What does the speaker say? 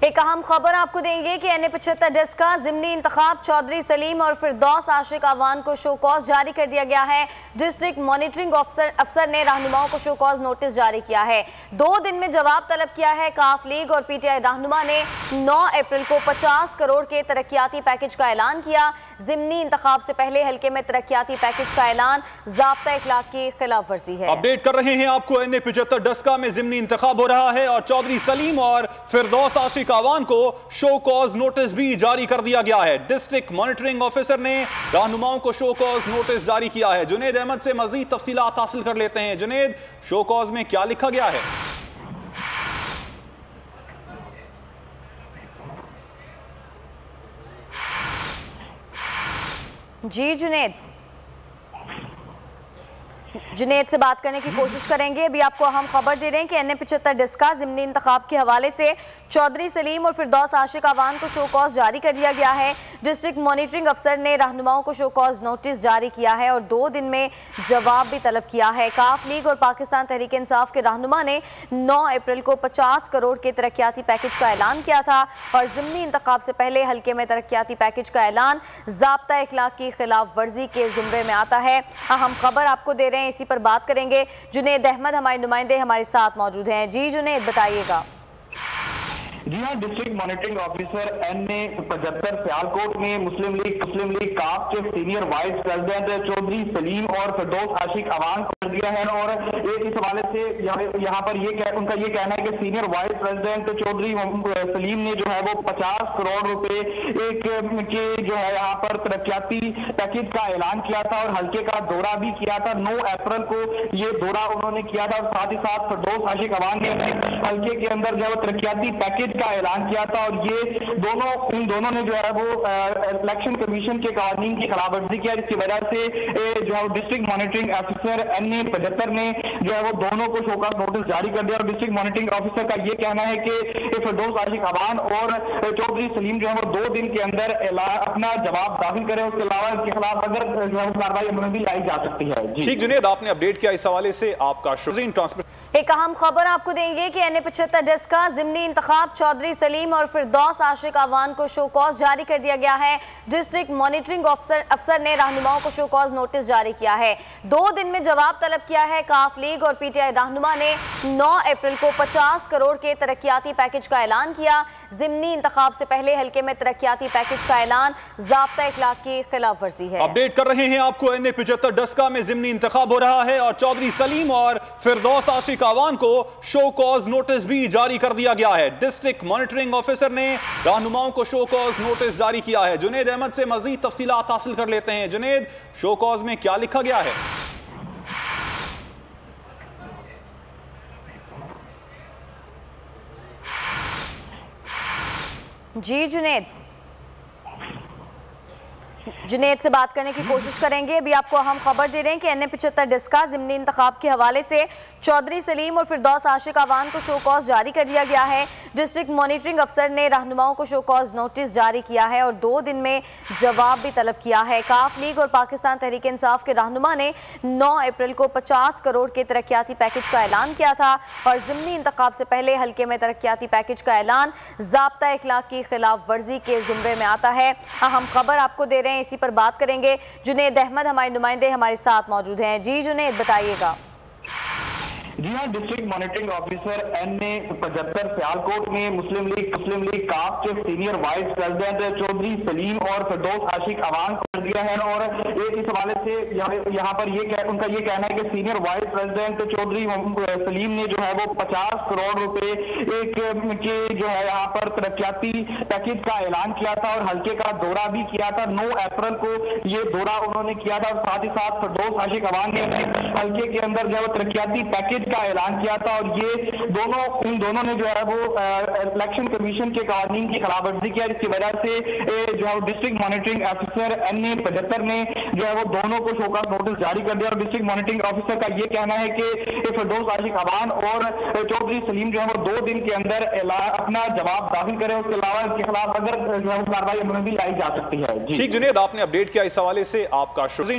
एक अहम खबर आपको देंगे कि NA-75 डिस्क का ज़िमनी इंतखाब चौधरी सलीम और फिरदौस आशिक अवान को शो कॉज जारी कर दिया गया है। डिस्ट्रिक्ट मॉनिटरिंग अफसर ने रहनुमाओं को शो कॉज नोटिस जारी किया है। 2 दिन में जवाब तलब किया है। काफ लीग और PTI रहनुमा ने 9 अप्रैल को 50 करोड़ के तरक्याती पैकेज का ऐलान किया। ज़िमनी इंतखाब से पहले हल्के में तरक्याती पैकेज का ऐलान ज़ाब्ता इखलाक की खिलाफ वर्जी है। अपडेट कर रहे हैं आपको NA-75 डस्का में ज़िमनी इंतखाब हो रहा है और चौधरी सलीम और फिरदौस आशिक अवान को शो कॉज नोटिस भी जारी कर दिया गया है। डिस्ट्रिक्ट मॉनिटरिंग ऑफिसर ने रहनुमाओं को शो कॉज नोटिस जारी किया है। जुनेद अहमद से मजीद तफसीलात हासिल कर लेते हैं। जुनेद, शो कॉज में क्या लिखा गया है? जी जुनेद से बात करने की कोशिश करेंगे। अभी आपको हम खबर दे रहे हैं कि NA-75 डिस्क का ज़िमनी इंतखाब के हवाले से चौधरी सलीम और फिरदौस आशिक अवान को शो कॉज जारी कर दिया गया है। डिस्ट्रिक्ट मॉनिटरिंग अफसर ने रहनुमाओं को शो कॉज नोटिस जारी किया है और 2 दिन में जवाब भी तलब किया है। काफ लीग और पाकिस्तान तहरीक इंसाफ के रहनुमा ने 9 अप्रैल को 50 करोड़ के तरक्याती पैकेज का ऐलान किया था और ज़िमनी इंतखाब से पहले हल्के में तरक्याती पैकेज का ऐलान ज़ाब्ता इखलाक की खिलाफ वर्जी के ज़ुमरे में आता है। अहम खबर आपको दे रहे हैं, इसी पर बात करेंगे। जुनेद अहमद हमारे नुमाइंदे हमारे साथ मौजूद हैं। जी जुनेद, बताइएगा। जी हाँ, district monitoring officer NA-75 Sialkot में मुस्लिम लीग काफ के senior vice president Chaudhry Salim और फिरदौस आशिक अवान को कर दिया है और इस हवाले से यहाँ पर उनका ये कहना है कि senior vice president Chaudhry Salim ने जो है वो 50 करोड़ रुपए के जो है यहाँ पर तरक्याती पैकेज का ऐलान किया था और हल्के का दौरा भी किया था। 9 अप्रैल को ये दौरा उन्होंने किया था और साथ ही साथ फिरदौस आशिक अवान ने हल्के के अंदर जो है तरक्याती पैकेज का ऐलान किया था और ये इन दोनों ने जो है वो इलेक्शन कमीशन के कानून की खिलाफवर्जी किया, जिसकी वजह से जो है डिस्ट्रिक्ट मॉनिटरिंग ऑफिसर NA-75 ने जो है वो दोनों को शो कॉज नोटिस जारी कर दिया और डिस्ट्रिक्ट मॉनिटरिंग ऑफिसर का ये कहना है कि फिरदौस आशिक अवान और चौधरी सलीम जो है वो 2 दिन के अंदर अपना जवाब दाखिल करें। उसके अलावा इसके खिलाफ अगर जो है कार्रवाई अमल में लाई जा सकती है। ठीक जुनेद, आपने अपडेट किया इस हवाले से आपका शुक्रिया। एक अहम खबर आपको देंगे कि NA-75 डिस्क का ज़िमनी इंतखाब चौधरी सलीम और फिरदौस आशिक अवान को शो कॉज जारी कर दिया गया है। डिस्ट्रिक्ट मॉनिटरिंग अफसर ने रहनुमाओं को शो कॉज नोटिस जारी किया है। 2 दिन में जवाब तलब किया है। काफ लीग और PTI रहनुमा ने 9 अप्रैल को 50 करोड़ के तरक्याती पैकेज का ऐलान किया। ज़िमनी इंतखाब से पहले हल्के में तरक्याती पैकेज का ऐलान ज़ाब्ता इखलाक की खिलाफ वर्जी है। अपडेट कर रहे हैं आपको NA-75 डस्का में ज़िमनी इंतखाब हो रहा है और चौधरी सलीम और फिरदौस आशिक अवान को शो कॉज नोटिस भी जारी कर दिया गया है। डिस्ट्रिक्ट मॉनिटरिंग ऑफिसर ने रहनुमाओं को शो कॉज नोटिस जारी किया है। जुनेद अहमद से मजीद तफसीलात हासिल कर लेते हैं। जुनेद, शो कॉज में क्या लिखा गया है? जी जुनेद से बात करने की कोशिश करेंगे। अभी आपको हम खबर दे रहे हैं कि NA-75 डिस्क का ज़िमनी इंतखाब के हवाले से चौधरी सलीम और फिरदौस आशिक अवान को शो कॉज जारी कर दिया गया है। डिस्ट्रिक्ट मॉनिटरिंग अफसर ने रहनुमाओं को शो कॉज नोटिस जारी किया है और 2 दिन में जवाब भी तलब किया है। काफ लीग और पाकिस्तान तहरीक इंसाफ के रहनुमा ने 9 अप्रैल को 50 करोड़ के तरक्याती पैकेज का ऐलान किया था और ज़िमनी इंतखाब से पहले हल्के में तरक्याती पैकेज का ऐलान ज़ाब्ता इखलाक की खिलाफ वर्जी के ज़ुमरे में आता है। अहम खबर आपको दे रहे हैं, इसी पर बात करेंगे। जुनेद अहमद हमारे नुमाइंदे हमारे साथ मौजूद हैं। जी जुनेद, बताइएगा। जी हाँ, district monitoring officer NA-75 Sialkot में मुस्लिम लीग काफ के senior vice president Chaudhry Salim और फिरदौस आशिक अवान को कर दिया है और इस हवाले से यहाँ पर उनका ये कहना है कि senior vice president Chaudhry Salim ने जो है वो 50 करोड़ रुपए के जो है यहाँ पर तरक्याती पैकेज का ऐलान किया था और हल्के का दौरा भी किया था। 9 अप्रैल को ये दौरा उन्होंने किया था और साथ ही साथ फिरदौस आशिक अवान ने हल्के के अंदर जो है तरक्याती पैकेज का ऐलान किया था और ये इन दोनों ने जो है वो इलेक्शन कमीशन के कानून की खिलाफवर्जी किया, जिसकी वजह से जो है डिस्ट्रिक्ट मॉनिटरिंग ऑफिसर NA-75 ने जो है वो दोनों को शो कॉज नोटिस जारी कर दिया और डिस्ट्रिक्ट मॉनिटरिंग ऑफिसर का ये कहना है कि फिरदौस आशिक अवान और चौधरी सलीम जो है वो 2 दिन के अंदर अपना जवाब दाखिल करें। उसके अलावा इसके खिलाफ अगर जो है कार्रवाई अमल में लाई जा सकती है। ठीक जुनेद, आपने अपडेट किया इस हवाले से आपका शुक्रिया।